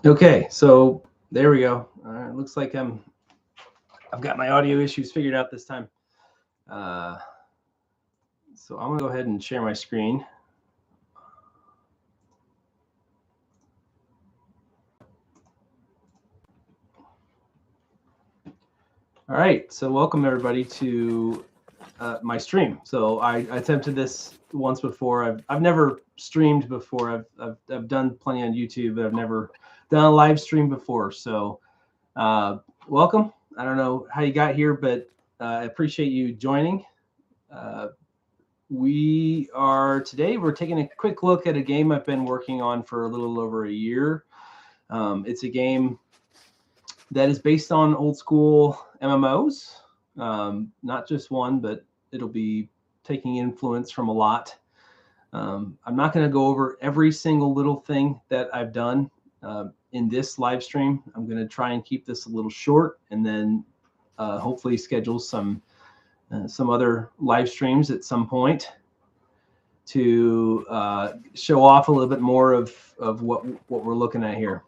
Okay, so there we go. Looks like I've got my audio issues figured out this time. Uh, so I'm gonna go ahead and share my screen. All right, so welcome everybody to my stream. So I attempted this once before. I've never streamed before. I've done plenty on YouTube, but I've never done a live stream before. So welcome. I don't know how you got here, but I appreciate you joining. Uh, we're taking a quick look at a game I've been working on for a little over a year. It's a game that is based on old school MMOs, not just one, but it'll be taking influence from a lot. I'm not going to go over every single little thing that I've done in this live stream. I'm going to try and keep this a little short, and then hopefully schedule some other live streams at some point to show off a little bit more of what we're looking at here.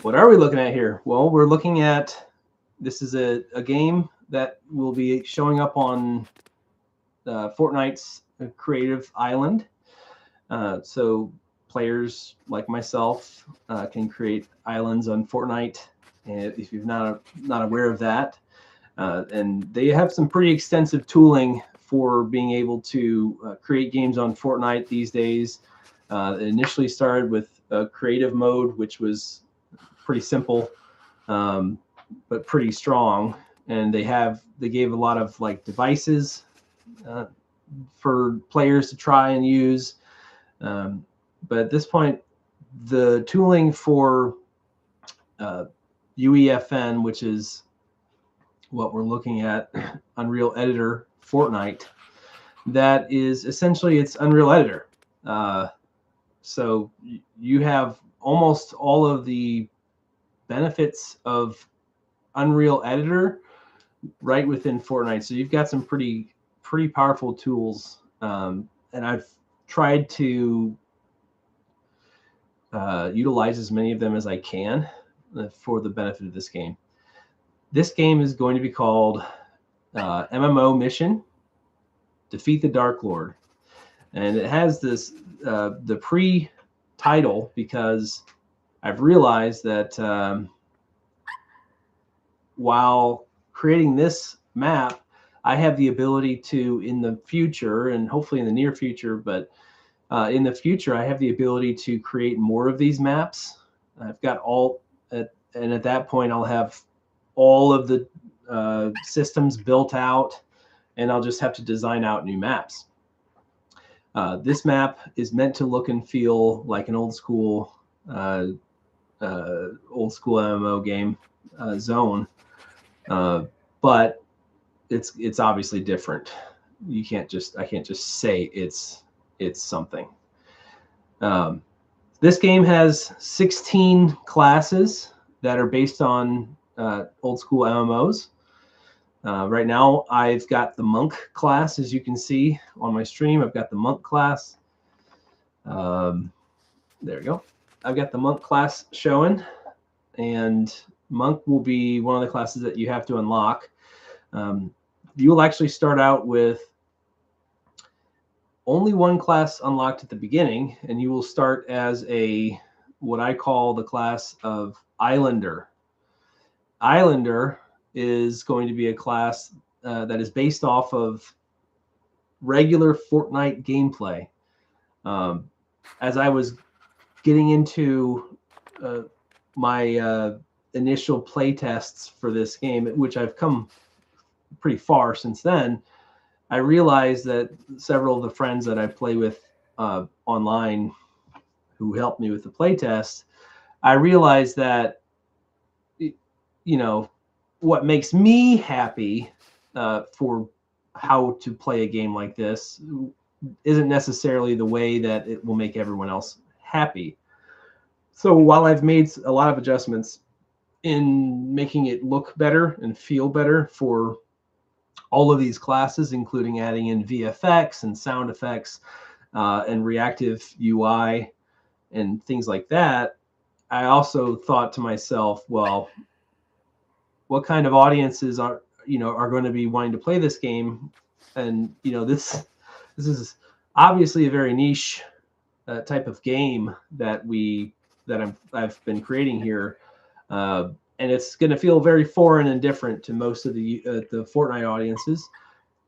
What are we looking at here? Well, we're looking at, this is a game that will be showing up on Fortnite's Creative Island. So players like myself can create islands on Fortnite, and if you're not aware of that. And they have some pretty extensive tooling for being able to create games on Fortnite these days. It initially started with creative mode, which was pretty simple, but pretty strong. And they gave a lot of like devices for players to try and use. But at this point, the tooling for UEFN, which is what we're looking at, Unreal Editor Fortnite, that is essentially it's Unreal Editor. So you have almost all of the benefits of Unreal Editor right within Fortnite. So you've got some pretty powerful tools, and I've tried to utilize as many of them as I can for the benefit of this game. This game is going to be called MMO Mission, Defeat the Dark Lord. And it has this, the pre-title, because I've realized that while creating this map, I have the ability to, in the future, and hopefully in the near future, but in the future, I have the ability to create more of these maps. I've got and at that point, I'll have all of the systems built out, and I'll just have to design out new maps. This map is meant to look and feel like an old school MMO game zone, but it's obviously different. I can't just say it's something. This game has 16 classes that are based on old school MMOs. Right now, I've got the monk class, as you can see on my stream. I've got the monk class. There we go. I've got the monk class showing, and monk will be one of the classes that you have to unlock. You will actually start out with only one class unlocked at the beginning, and you will start as what I call the class of Islander. Islander is going to be a class that is based off of regular Fortnite gameplay. As I was getting into my initial play tests for this game, which I've come pretty far since then, I realized that several of the friends that I play with online who helped me with the play test, I realized that, what makes me happy for how to play a game like this isn't necessarily the way that it will make everyone else happy. So while I've made a lot of adjustments in making it look better and feel better for all of these classes, including adding in VFX and sound effects and reactive UI and things like that, I also thought to myself, well, what kind of audiences are going to be wanting to play this game? And this is obviously a very niche type of game that I've been creating here, and it's going to feel very foreign and different to most of the Fortnite audiences.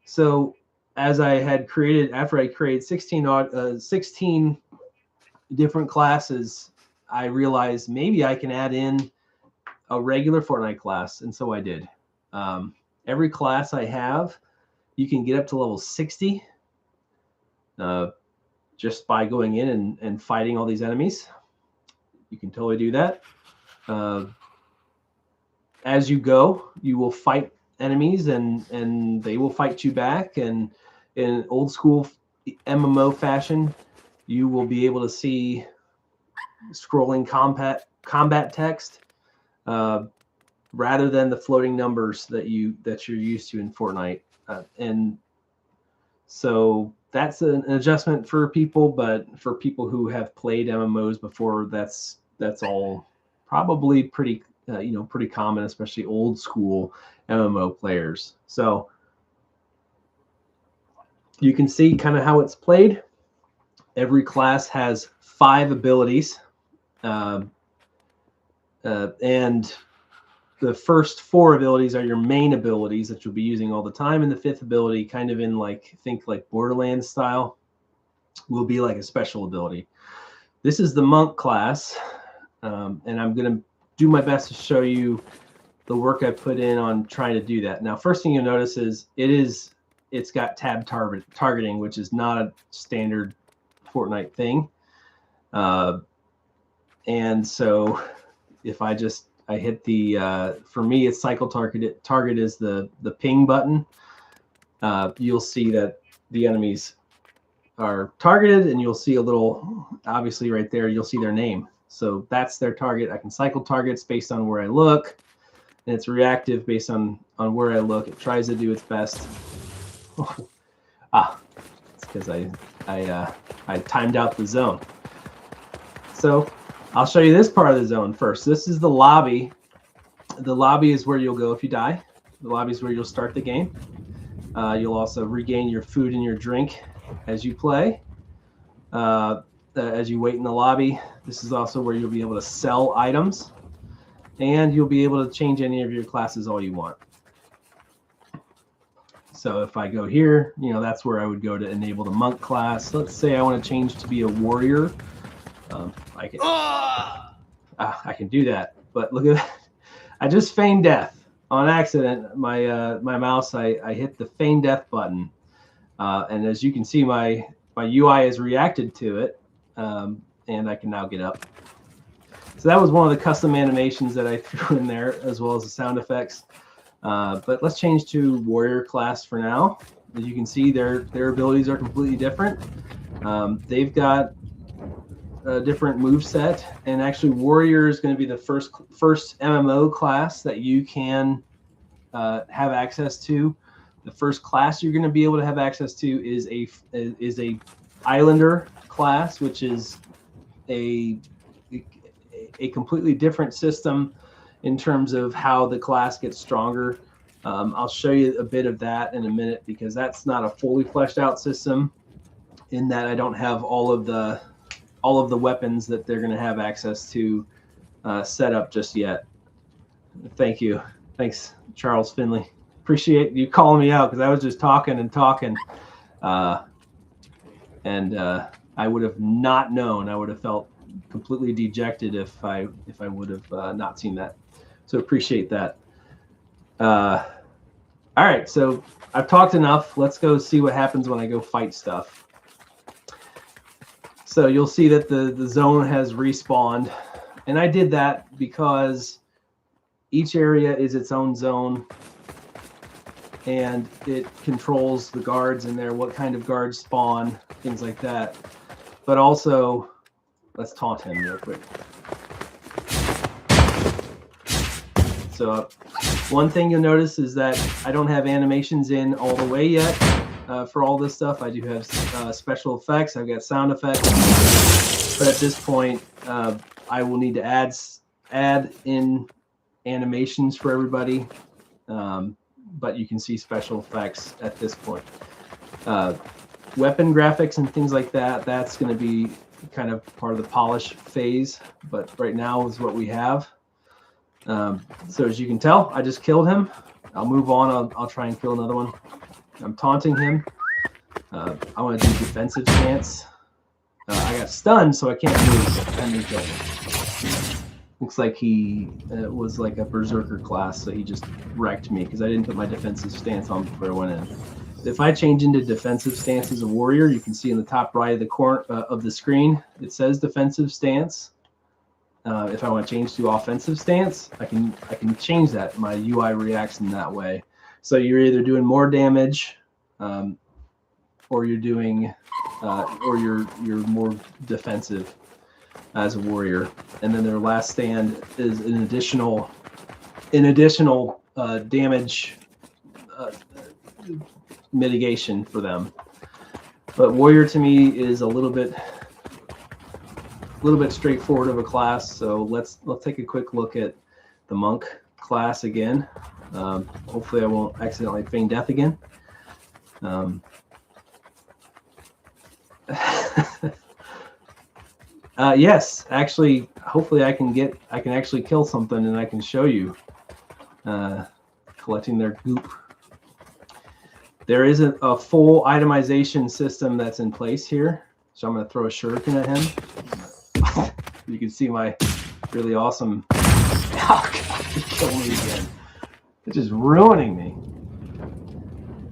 So as I had created, after I created 16 different classes, I realized maybe I can add in a regular Fortnite class, and so I did. Every class I have, you can get up to level 60 just by going in and fighting all these enemies. You can totally do that. As you go, you will fight enemies, and they will fight you back. And in old school MMO fashion, you will be able to see scrolling combat text rather than the floating numbers that you're used to in Fortnite. And so that's an adjustment for people, but for people who have played MMOs before, that's all probably pretty pretty common, especially old school MMO players. So you can see kind of how it's played. Every class has 5 abilities, and the first 4 abilities are your main abilities that you'll be using all the time, and the 5th ability, kind of in think like Borderlands style, will be like a special ability. This is the monk class, and I'm going to do my best to show you the work I put in on trying to do that. Now, first thing you'll notice is it's got tab targeting, which is not a standard Fortnite thing. And so if I hit the, for me, it's cycle target. Target is the ping button. You'll see that the enemies are targeted, and you'll see a little, obviously right there, you'll see their name. So that's their target. I can cycle targets based on where I look, and it's reactive based on where I look. It tries to do its best. It's because I timed out the zone. So I'll show you this part of the zone first. This is the lobby. The lobby is where you'll go if you die. The lobby is where you'll start the game. You'll also regain your food and your drink as you play. As you wait in the lobby, this is also where you'll be able to sell items, and you'll be able to change any of your classes all you want. So if I go here, that's where I would go to enable the monk class. Let's say I want to change to be a warrior. I can do that, but look at that. I just feigned death on accident. My mouse, I hit the feign death button, and as you can see, my UI has reacted to it, and I can now get up. So that was one of the custom animations that I threw in there, as well as the sound effects. But let's change to warrior class for now. As you can see, their abilities are completely different. They've got a different move set, and actually warrior is going to be the first MMO class that you can have access to. The first class you're going to be able to have access to is a Islander class, which is a completely different system in terms of how the class gets stronger. I'll show you a bit of that in a minute, because that's not a fully fleshed out system, in that I don't have all of the weapons that they're going to have access to set up just yet. Thank you. Thanks, Charles Finley. Appreciate you calling me out, because I was just talking and talking. And I would have not known. I would have felt completely dejected if I would have not seen that. So appreciate that. All right, so I've talked enough. Let's go see what happens when I go fight stuff. So you'll see that the zone has respawned, and I did that because each area is its own zone, and it controls the guards in there, what kind of guards spawn, things like that. But also, let's taunt him real quick. So one thing you'll notice is that I don't have animations in all the way yet for all this stuff. I do have special effects. I've got sound effects. But at this point, I will need to add in animations for everybody, but you can see special effects at this point. Weapon graphics and things like that, that's going to be kind of part of the polish phase, but right now is what we have. So as you can tell, I just killed him. I'll move on. I'll try and kill another one. I'm taunting him. I want to do defensive stance. I got stunned, so I can't move. And he killed me. Looks like he was like a berserker class, so he just wrecked me because I didn't put my defensive stance on before I went in. If I change into defensive stance as a warrior, you can see in the top right of the corner of the screen, it says defensive stance. If I want to change to offensive stance, I can change that. My UI reacts in that way. So you're either doing more damage, or you're doing, or you're more defensive as a warrior. And then their last stand is an additional damage mitigation for them. But warrior to me is a little bit straightforward of a class. So let's take a quick look at the monk class again. Hopefully I won't accidentally feign death again. Yes, actually, hopefully I can actually kill something and I can show you collecting their goop. There isn't a full itemization system that's in place here, so I'm going to throw a shuriken at him. You can see my really awesome. Oh God, he killed me again. It's just ruining me.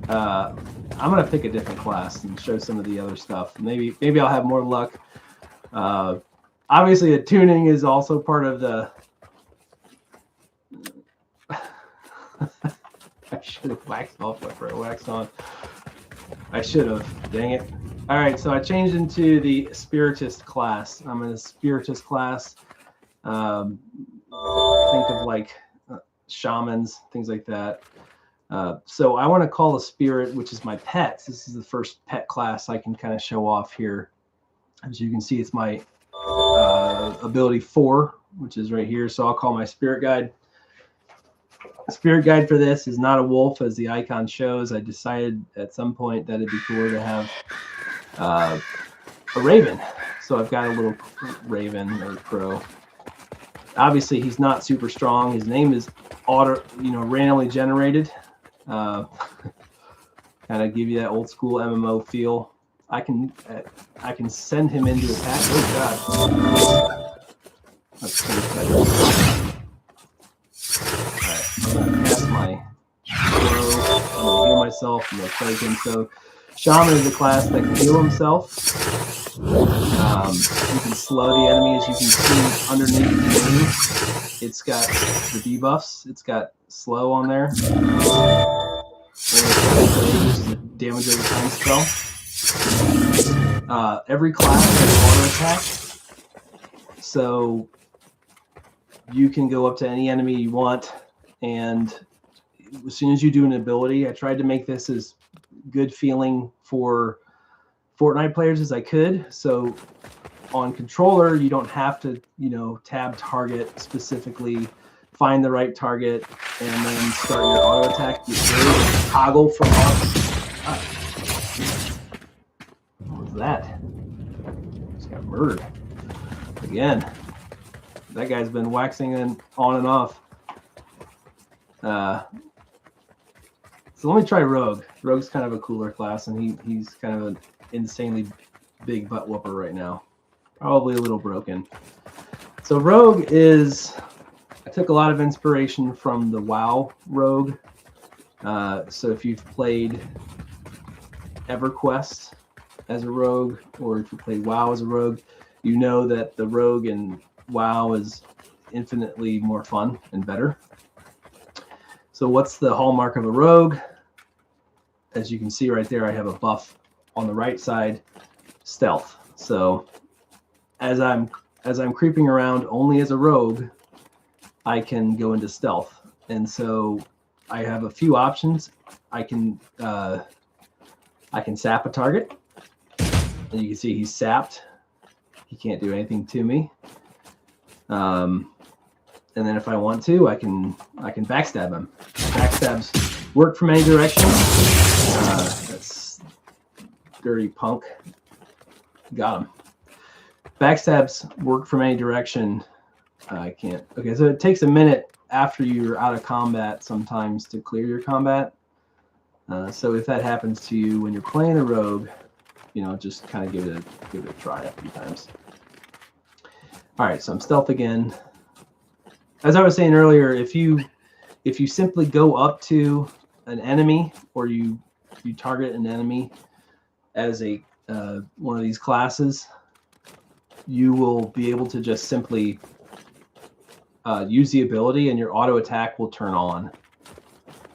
I'm going to pick a different class and show some of the other stuff. Maybe I'll have more luck. Obviously, the tuning is also part of the. I should have waxed off after I waxed on. I should have. Dang it. All right, so I changed into the Spiritist class. I'm in a Spiritist class. Think of like shamans, things like that. So I want to call a spirit, which is my pets. This is the first pet class I can kind of show off here. As you can see, it's my ability 4, which is right here. So I'll call my spirit guide. Spirit guide for this is not a wolf, as the icon shows. I decided at some point that it'd be cooler to have a raven. So I've got a little raven or crow. Obviously, he's not super strong. His name is randomly generated. Kind of give you that old school MMO feel. I can send him into attack. Oh God! That's pretty better. All right, I'm gonna cast my crow. I'm gonna heal myself. I'm gonna play him. So, Shaman is a class that can heal himself. You can slow the enemy, as you can see underneath the name. It's got the debuffs. It's got slow on there. And it's got a damage over time spell. Every class has auto attack, so you can go up to any enemy you want, and as soon as you do an ability, I tried to make this as good feeling for Fortnite players as I could. So on controller, you don't have to, tab target specifically, find the right target, and then start your auto attack. You toggle from auto. What was that? Just got murdered again. That guy's been waxing on and off. So let me try Rogue. Rogue's kind of a cooler class, and he's kind of an insanely big butt whooper right now. Probably a little broken. So Rogue is, I took a lot of inspiration from the WoW Rogue. So if you've played EverQuest as a Rogue, or if you played WoW as a Rogue, you know that the Rogue in WoW is infinitely more fun and better. So what's the hallmark of a Rogue? As you can see right there, I have a buff on the right side, stealth. So as I'm creeping around only as a rogue, I can go into stealth. And so I have a few options. I can sap a target, and you can see he's sapped. He can't do anything to me. And then if I want to, I can backstab him. Backstabs work from any direction. That's dirty punk. Got him. Backstabs work from any direction. I can't. Okay, so it takes a minute after you're out of combat sometimes to clear your combat. So if that happens to you when you're playing a rogue, just kind of give it a try a few times. All right, so I'm stealth again. As I was saying earlier, if you simply go up to an enemy or you target an enemy as a one of these classes, you will be able to just simply use the ability and your auto attack will turn on.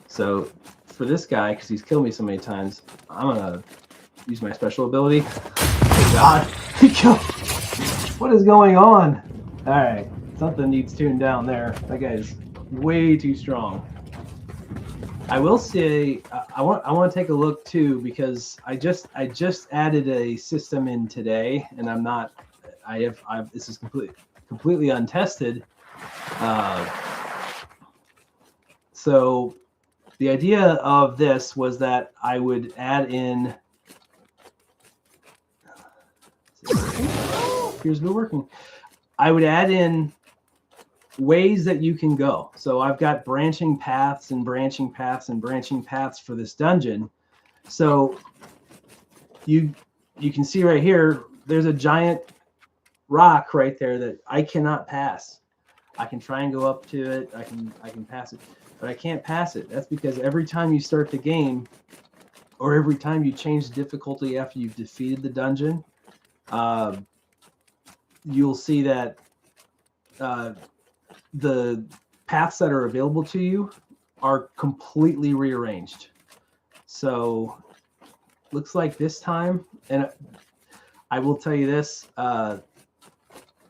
So for this guy, because he's killed me so many times, I'm gonna use my special ability. Oh God, he killed. What is going on? All right, something needs tuned down there. That guy is way too strong. I will say I want to take a look too, because I just added a system in today, and this is completely untested. So the idea of this was that I would add in. Here's me working. I would add in ways that you can go. So I've got branching paths and branching paths and branching paths for this dungeon. So you can see right here, there's a giant rock right there that I cannot pass. I can try and go up to it. I can pass it, but I can't pass it. That's because every time you start the game, or every time you change the difficulty after you've defeated the dungeon, you'll see that the paths that are available to you are completely rearranged. So looks like this time, and I will tell you this.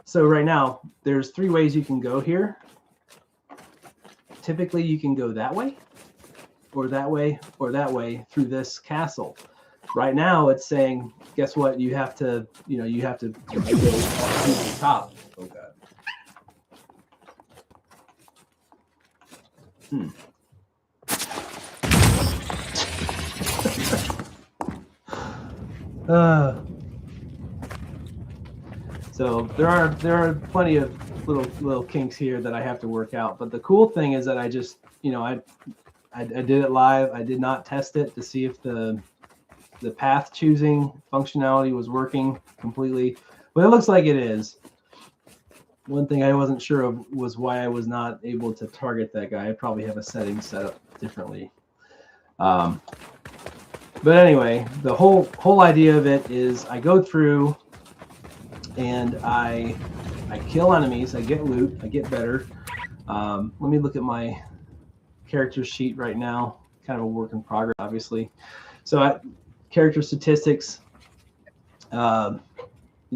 So right now, there's 3 ways you can go here. Typically, you can go that way, or that way, or that way through this castle. Right now, it's saying, guess what? You have to go to the top. Oh God. So there are plenty of little kinks here that I have to work out. But the cool thing is that I just I did it live. I did not test it to see if the path choosing functionality was working completely, but it looks like it is. One thing I wasn't sure of was why I was not able to target that guy. I probably have a setting set up differently. But anyway, the whole idea of it is I go through and I kill enemies. I get loot. I get better. Let me look at my character sheet right now. Kind of a work in progress, obviously. So character statistics. You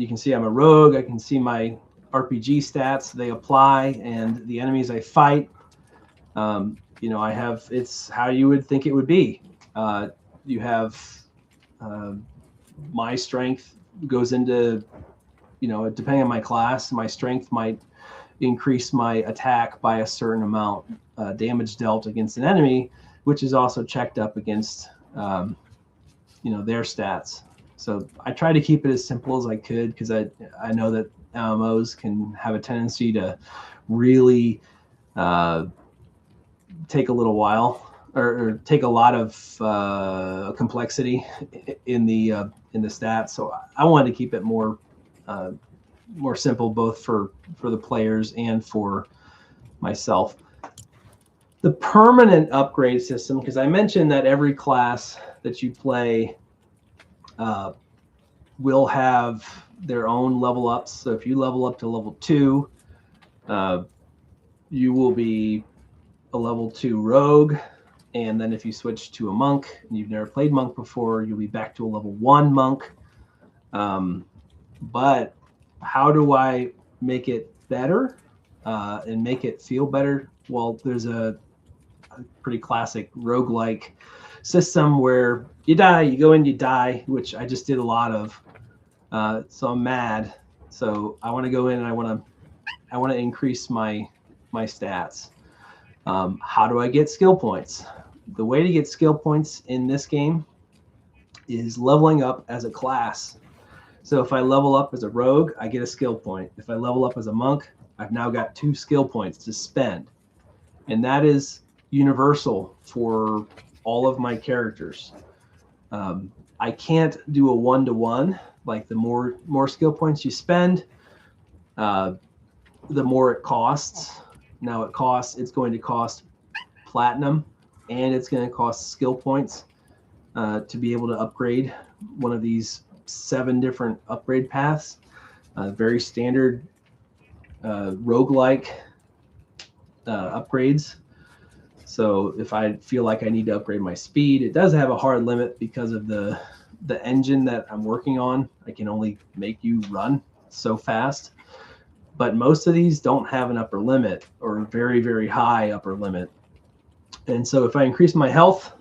can see I'm a rogue. I can see my RPG stats. They apply, and the enemies I fight. It's how you would think it would be. You have my strength goes into, depending on my class, my strength might increase my attack by a certain amount, damage dealt against an enemy, which is also checked up against their stats. So I try to keep it as simple as I could, because I know that MMOs can have a tendency to really take a little while, or take a lot of complexity in the stats. So I wanted to keep it more simple, both for the players and for myself. The permanent upgrade system, because I mentioned that every class that you play will have their own level ups. So if you level up to level 2, you will be a level 2 rogue. And then if you switch to a monk and you've never played monk before, you'll be back to a level 1 monk. But how do I make it better and make it feel better? Well, there's a pretty classic roguelike system where you die, you go in, you die, which I just did a lot of. So I'm mad. So I want to go in and I want to I want to increase my stats. How do I get skill points? The way to get skill points in this game is leveling up as a class. So if I level up as a rogue, I get a skill point. If I level up as a monk, I've now got 2 skill points to spend. And that is universal for all of my characters. I can't do a 1-to-1. Like the more skill points you spend, the more it costs. Now it's going to cost platinum, and it's going to cost skill points to be able to upgrade one of these 7 different upgrade paths. Very standard roguelike upgrades. So if I feel like I need to upgrade my speed, it does have a hard limit because of the engine that I'm working on. I can only make you run so fast. But most of these don't have an upper limit or very, very high upper limit. And so if I increase my health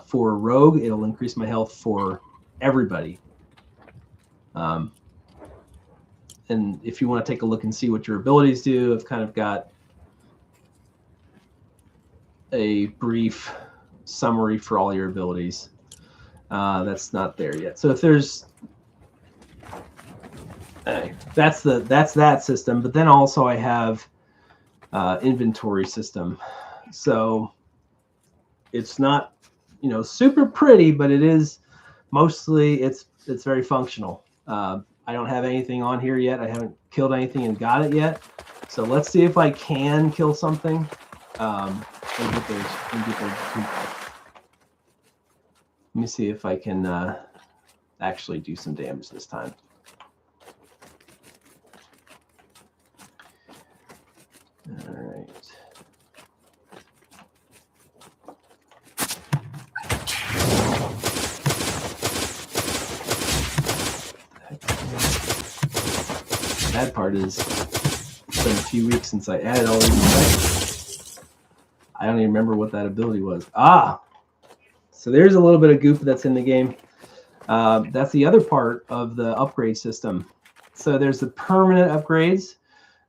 for rogue, it'll increase my health for everybody. And if you want to take a look and see what your abilities do, I've kind of got a brief summary for all your abilities. That's not there yet. So if there's that's that system, but then also I have inventory system. So it's not, you know, super pretty, but it is mostly it's very functional. I don't have anything on here yet. I haven't killed anything and got it yet. So let's see if I can kill something. And get those. Let me see if I can actually do some damage this time. All right. The bad part is it's been a few weeks since I added all these effects. I don't even remember what that ability was. So there's a little bit of goop that's in the game. That's the other part of the upgrade system. So there's the permanent upgrades,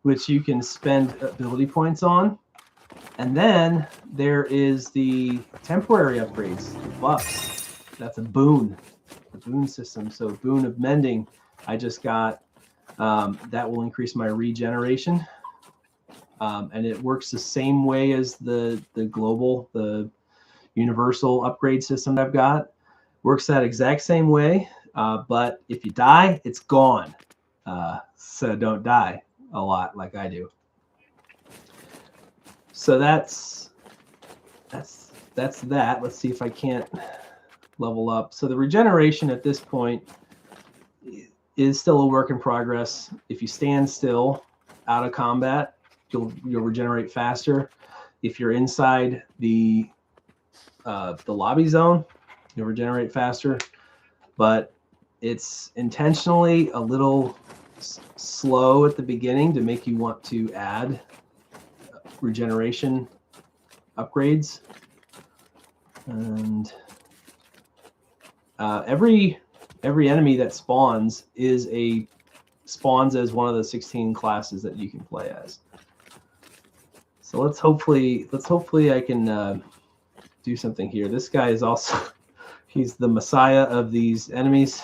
which you can spend ability points on. And then there is the temporary upgrades, the buffs. That's a boon, the boon system. So boon of mending, I just got, that will increase my regeneration. And it works the same way as the global, the universal upgrade system that I've got. Works that exact same way, but if you die, it's gone. So don't die a lot like I do. So that's that. Let's see if I can't level up. So the regeneration at this point is still a work in progress. If you stand still out of combat, you'll regenerate faster. If you're inside the lobby zone, you'll regenerate faster. But it's intentionally a little slow at the beginning to make you want to add regeneration upgrades. And every enemy that spawns spawns as one of the 16 classes that you can play as. So let's hopefully I can do something here. This guy is also he's the messiah of these enemies.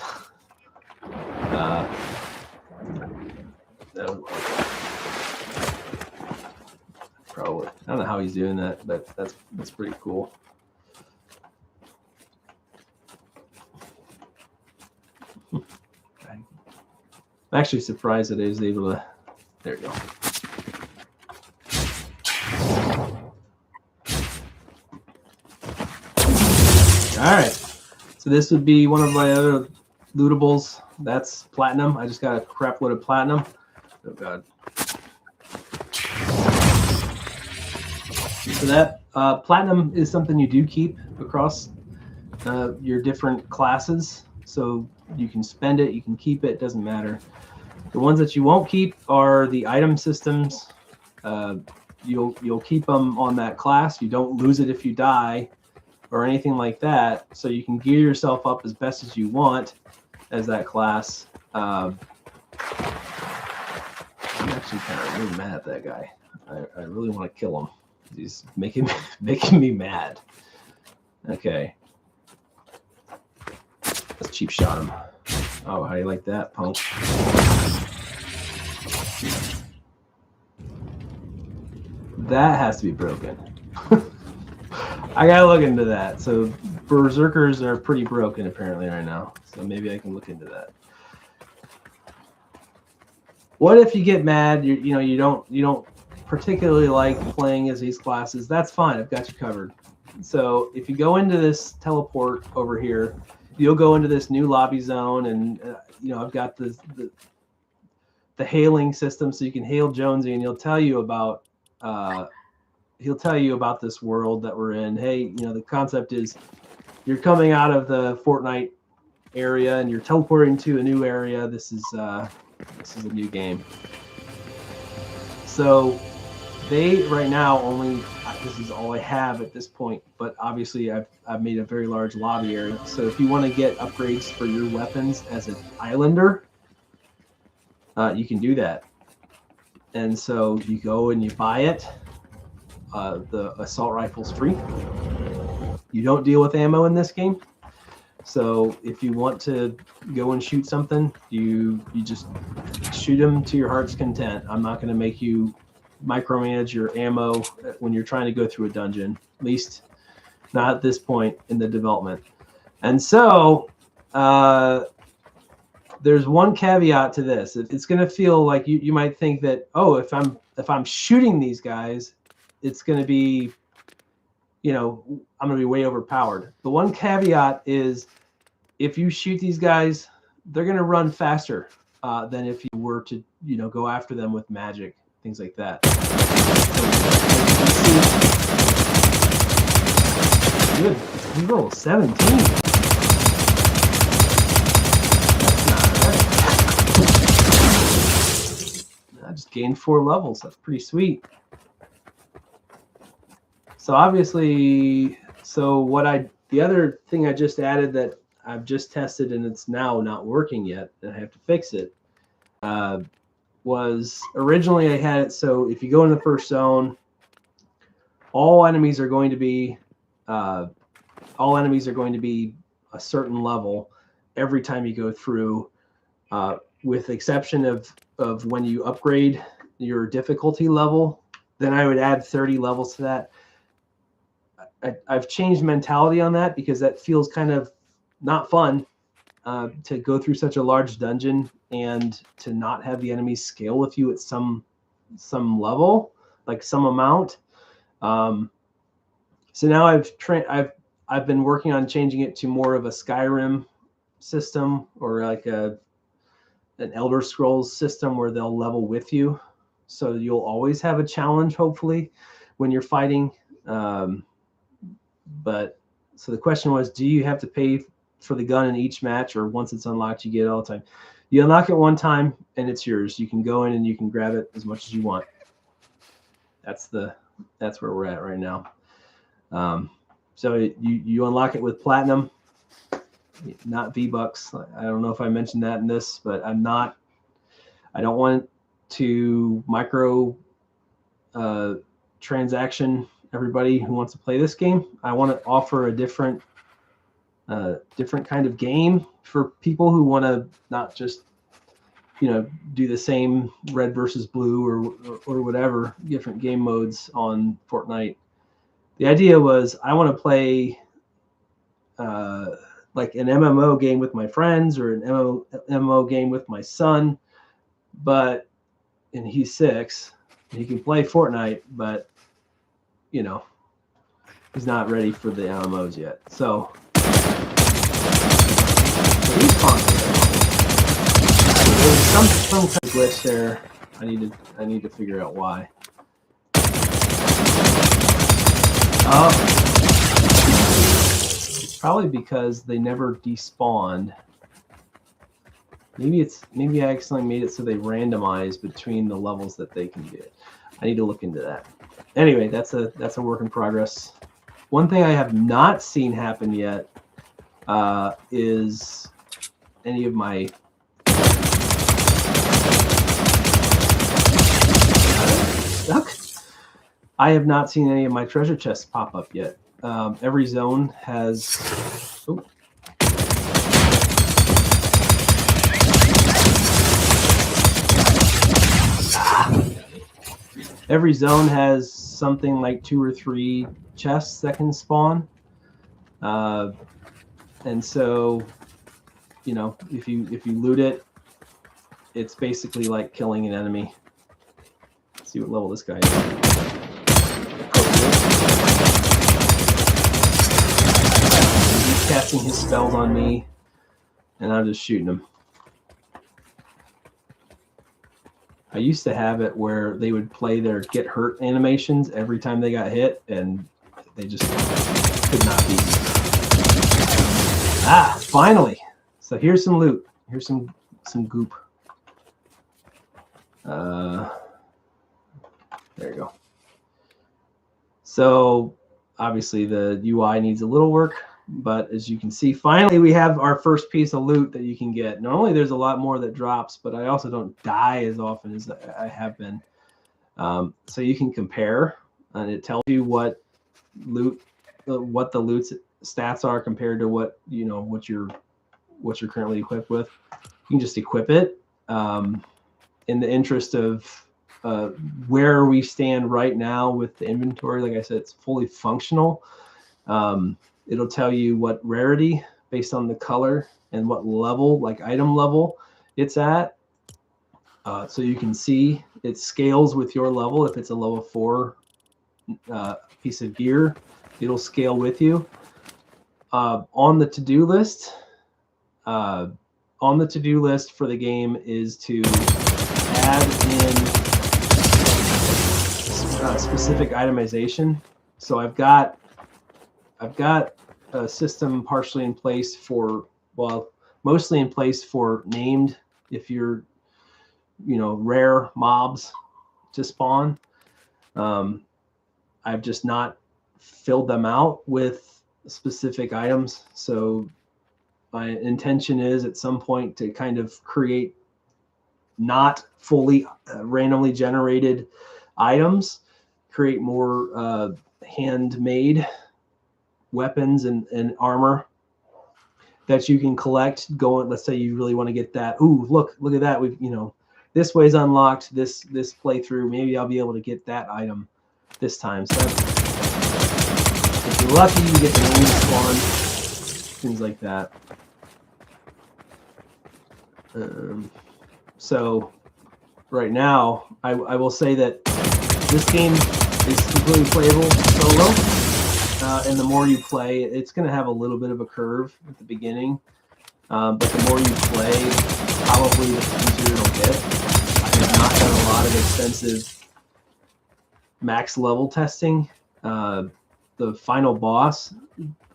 Probably. I don't know how he's doing that, but that's pretty cool. I'm actually surprised that I was able to. There you go. All right, so this would be one of my other lootables. That's platinum. I just got a crap load of platinum. Oh god. So that platinum is something you do keep across your different classes. So you can spend it, you can keep it, doesn't matter. The ones that you won't keep are the item systems. You'll keep them on that class. You don't lose it if you die or anything like that. So you can gear yourself up as best as you want as that class. That's actually kind of really mad at that guy. I really want to kill him. He's making me mad. Okay. Let's cheap shot him. Oh, how do you like that, punk? That has to be broken. I gotta look into that. So berserkers are pretty broken apparently right now. So maybe I can look into that. What if you get mad? You don't particularly like playing as these classes? That's fine. I've got you covered. So if you go into this teleport over here, you'll go into this new lobby zone, and I've got the hailing system, so you can hail Jonesy, and he'll tell you about this world that we're in. Hey, the concept is you're coming out of the Fortnite area and you're teleporting to a new area. This is a new game. So they right now this is all I have at this point, but obviously I've made a very large lobby area. So if you want to get upgrades for your weapons as an islander, you can do that. And so you go and you buy it. The assault rifle's free. You don't deal with ammo in this game. So if you want to go and shoot something, you just shoot them to your heart's content. I'm not going to make you micromanage your ammo when you're trying to go through a dungeon, at least not at this point in the development. And so there's one caveat to this. It's going to feel like you might think that, oh, if I'm shooting these guys, it's going to be, I'm going to be way overpowered. The one caveat is if you shoot these guys, they're going to run faster than if you were to, go after them with magic, things like that. Good. We roll 17. I just gained 4 levels. That's pretty sweet. So obviously, the other thing I just added that I've just tested and it's now not working yet, and I have to fix it, was originally I had it so if you go in the first zone, all enemies are going to be a certain level every time you go through, with the exception of when you upgrade your difficulty level. Then I would add 30 levels to that. I've changed mentality on that because that feels kind of not fun to go through such a large dungeon and to not have the enemies scale with you at some level, like some amount. So now I've been working on changing it to more of a Skyrim system, or like an Elder Scrolls system where they'll level with you. So you'll always have a challenge, hopefully, when you're fighting. But so the question was, do you have to pay for the gun in each match, or once it's unlocked, you get it all the time? You unlock it one time and it's yours. You can go in and you can grab it as much as you want. That's where we're at right now. So you unlock it with platinum, not V-Bucks. I don't know if I mentioned that in this, but I don't want to micro transaction everybody who wants to play this game. I want to offer a different kind of game for people who want to not just do the same red versus blue or whatever different game modes on Fortnite. The idea was I want to play like an MMO game with my friends, or an MMO game with my son, and he's 6 and he can play Fortnite, but he's not ready for the MMOs yet. So he's there's some kind of glitch there. I need to figure out why. It's probably because they never despawned. Maybe I accidentally made it so they randomize between the levels that they can get. I need to look into that. Anyway, that's a work in progress. One thing I have not seen happen yet is any of my I have not seen any of my treasure chests pop up yet. Every zone has... Oh. Every zone has something like 2 or 3 chests that can spawn. And so, you know, if you loot it, it's basically like killing an enemy. Let's see what level this guy is. He's casting his spells on me, and I'm just shooting him. I used to have it where they would play their get hurt animations every time they got hit, and they just could not beat me. Ah, finally! So here's some loot. Here's some goop. There you go. So obviously the UI needs a little work, but as you can see, finally we have our first piece of loot that you can get. Normally there's a lot more that drops, but I also don't die as often as I have been. So you can compare, and it tells you what the loot stats are compared to what you're currently equipped with. You can just equip it. In the interest of where we stand right now with the inventory, like I said, it's fully functional. It'll tell you what rarity based on the color and what level, like item level, it's at. So you can see it scales with your level. If it's a level 4 piece of gear, it'll scale with you. On the to-do list, for the game is to add in specific itemization. So I've got a system partially in place for, well, mostly in place for named, if you're, rare mobs to spawn. I've just not filled them out with specific items. So my intention is at some point to kind of create not fully randomly generated items, create more handmade weapons and armor that you can collect going. Let's say you really want to get that. Ooh, look at that. We've, this way's unlocked this playthrough. Maybe I'll be able to get that item this time. So if you're lucky, you get the name spawn, things like that. So right now, I will say that this game is completely playable solo. And the more you play, it's going to have a little bit of a curve at the beginning. But the more you play, probably the easier it'll get. I have not done a lot of extensive max level testing. The final boss,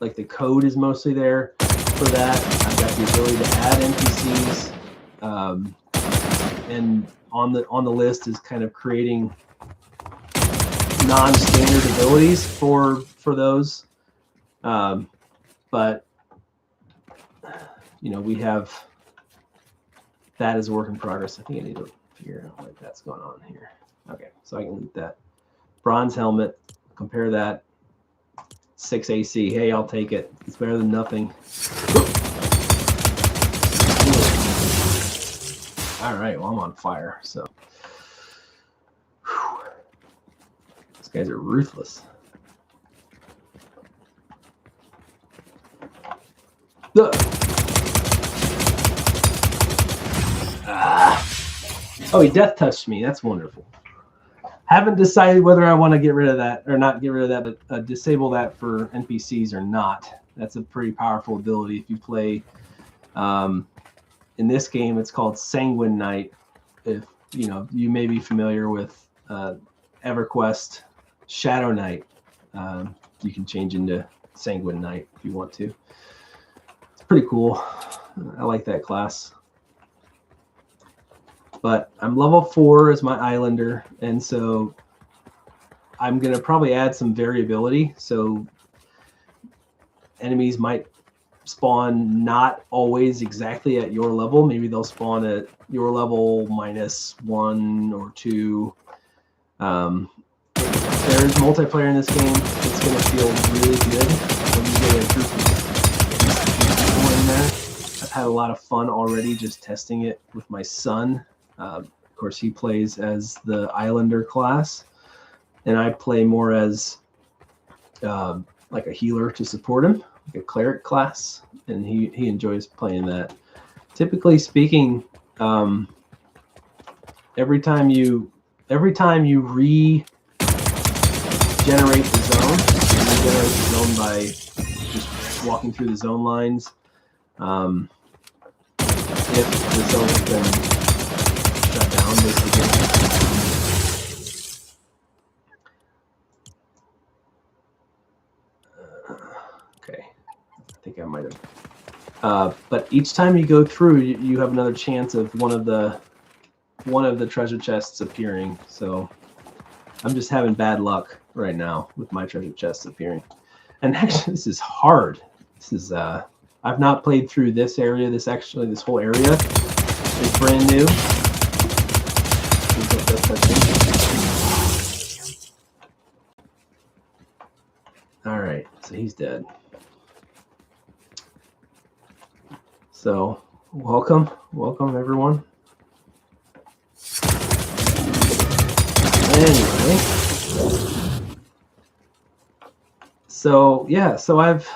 like the code is mostly there for that. I've got the ability to add NPCs. And on the list is kind of creating non-standard abilities for those, but we have that as a work in progress. I think I need to figure out what that's going on here. Okay, so I can loot that bronze helmet. Compare that, 6 AC. Hey, I'll take it. It's better than nothing. All right, well, I'm on fire, so. Whew. These guys are ruthless. Oh, he death touched me. That's wonderful. Haven't decided whether I want to get rid of that or not get rid of that, but disable that for NPCs or not. That's a pretty powerful ability if you play. In this game, it's called Sanguine Knight. If you may be familiar with EverQuest Shadow Knight, you can change into Sanguine Knight if you want to. It's pretty cool. I like that class. But I'm level 4 as my Islander, and so I'm gonna probably add some variability. So enemies might spawn not always exactly at your level. Maybe they'll spawn at your level -1 or 2. there is multiplayer in this game. It's going to feel really good when you get a group of people in there. I've had a lot of fun already just testing it with my son. Of course, he plays as the Islander class, and I play more as like a healer to support him, like a cleric class, and he enjoys playing that. Typically speaking, every time you regenerate the zone, you regenerate the zone by just walking through the zone lines. If the zone has been shut down, basically. Okay, I think I might have. But each time you go through, you have another chance of one of the treasure chests appearing. So I'm just having bad luck right now with my treasure chests appearing. And actually, this is hard. This is I've not played through this area. This whole area is brand new. All right, so he's dead. So welcome everyone. Anyway, so yeah, so I've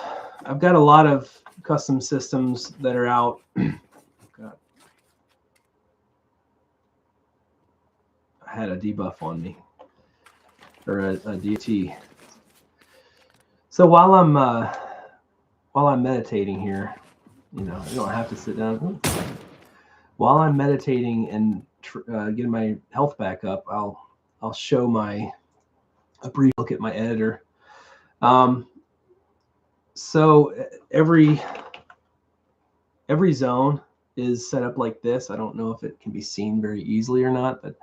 got a lot of custom systems that are out. God. I had a debuff on me, or a DT. So while I'm meditating here, you don't have to sit down. While I'm meditating and getting my health back up, I'll show a brief look at my editor. So every zone is set up like this. I don't know if it can be seen very easily or not, but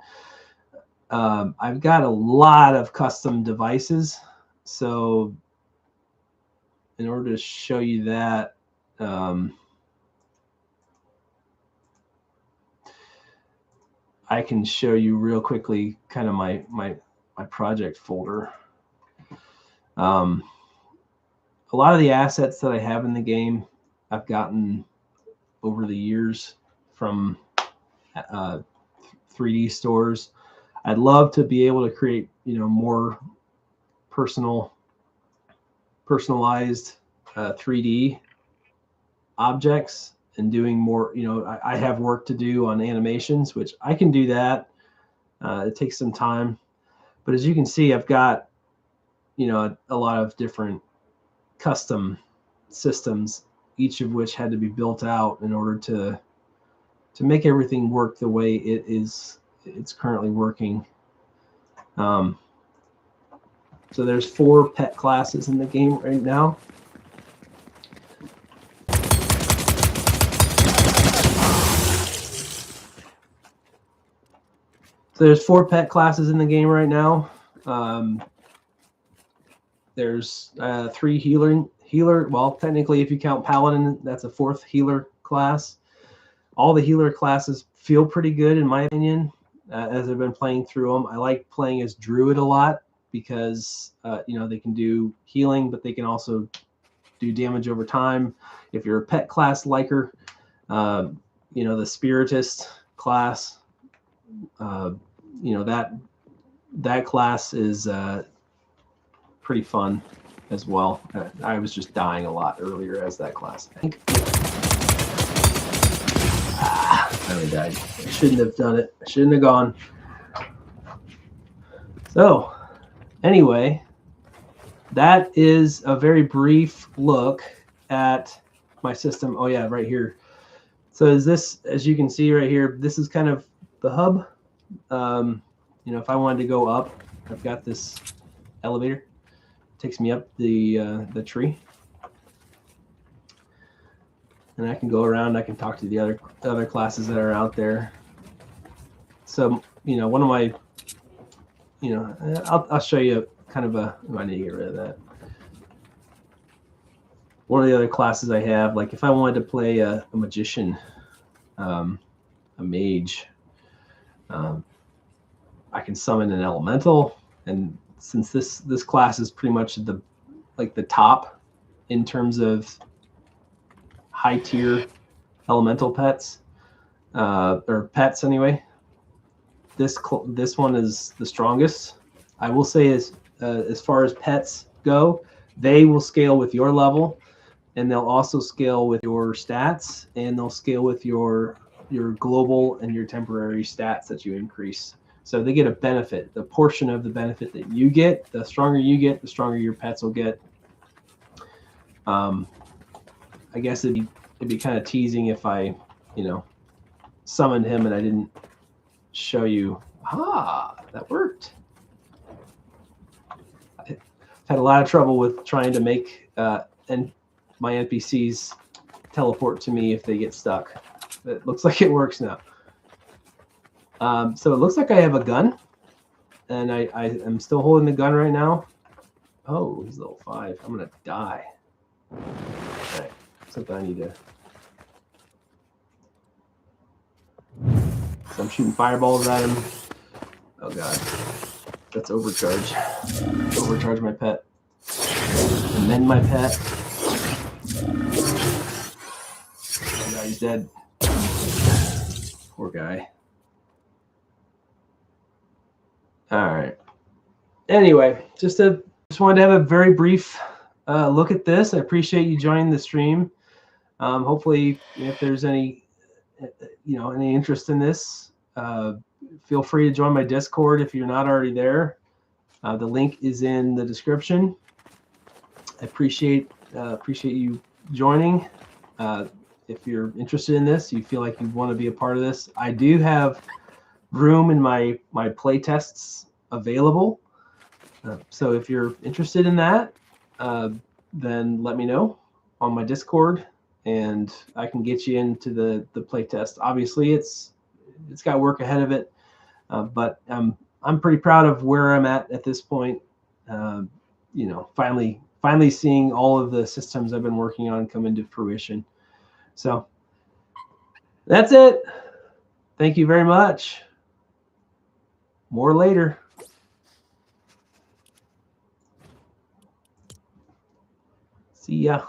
I've got a lot of custom devices. So in order to show you that, I can show you real quickly kind of my project folder. A lot of the assets that I have in the game, I've gotten over the years from 3D stores. I'd love to be able to create, more personalized 3D objects and doing more. I have work to do on animations, which I can do that. It takes some time, but as you can see, I've got, a lot of different custom systems, each of which had to be built out in order to make everything work the way it's currently working. So there's 4 pet classes in the game right now. So there's 4 pet classes in the game right now. There's 3 healer. Well, technically, if you count Paladin, that's a 4th healer class. All the healer classes feel pretty good, in my opinion, as I've been playing through them. I like playing as Druid a lot because, they can do healing, but they can also do damage over time. If you're a pet class liker, the Spiritist class, that class is pretty fun as well. I was just dying a lot earlier as that class. I think I really died. I shouldn't have done it. I shouldn't have gone. So anyway, that is a very brief look at my system. Oh yeah, right here. So as you can see right here, this is kind of the hub. If I wanted to go up, I've got this elevator. Takes me up the tree, and I can go around. I can talk to the other classes that are out there. So one of my, I'll show you kind of I need to get rid of that. One of the other classes I have, like if I wanted to play a magician, a mage, I can summon an elemental, and since this class is pretty much the top in terms of high tier elemental pets, or pets anyway. This one is the strongest. I will say as far as pets go, they will scale with your level, and they'll also scale with your stats, and they'll scale with your global and your temporary stats that you increase. So they get a benefit. The portion of the benefit that you get, the stronger you get, the stronger your pets will get. I guess it'd be kind of teasing if I, summoned him and I didn't show you. That worked. I've had a lot of trouble with trying to make and my NPCs teleport to me if they get stuck. It looks like it works now. So it looks like I have a gun, and I am still holding the gun right now. Oh, he's level 5. I'm gonna die. All right, something I need to. So I'm shooting fireballs at him. Oh god, that's overcharge. Overcharge my pet. Amend my pet. Oh god, he's dead. Poor guy. All right. Anyway, just wanted to have a very brief look at this. I appreciate you joining the stream. Hopefully, if there's any interest in this, feel free to join my Discord if you're not already there. The link is in the description. I appreciate you joining. If you're interested in this, you feel like you want to be a part of this, I do have room in my play tests available. So if you're interested in that, then let me know on my Discord, and I can get you into the play test. Obviously, it's got work ahead of it, but I'm pretty proud of where I'm at this point. Finally seeing all of the systems I've been working on come into fruition. So that's it. Thank you very much. More later. See ya.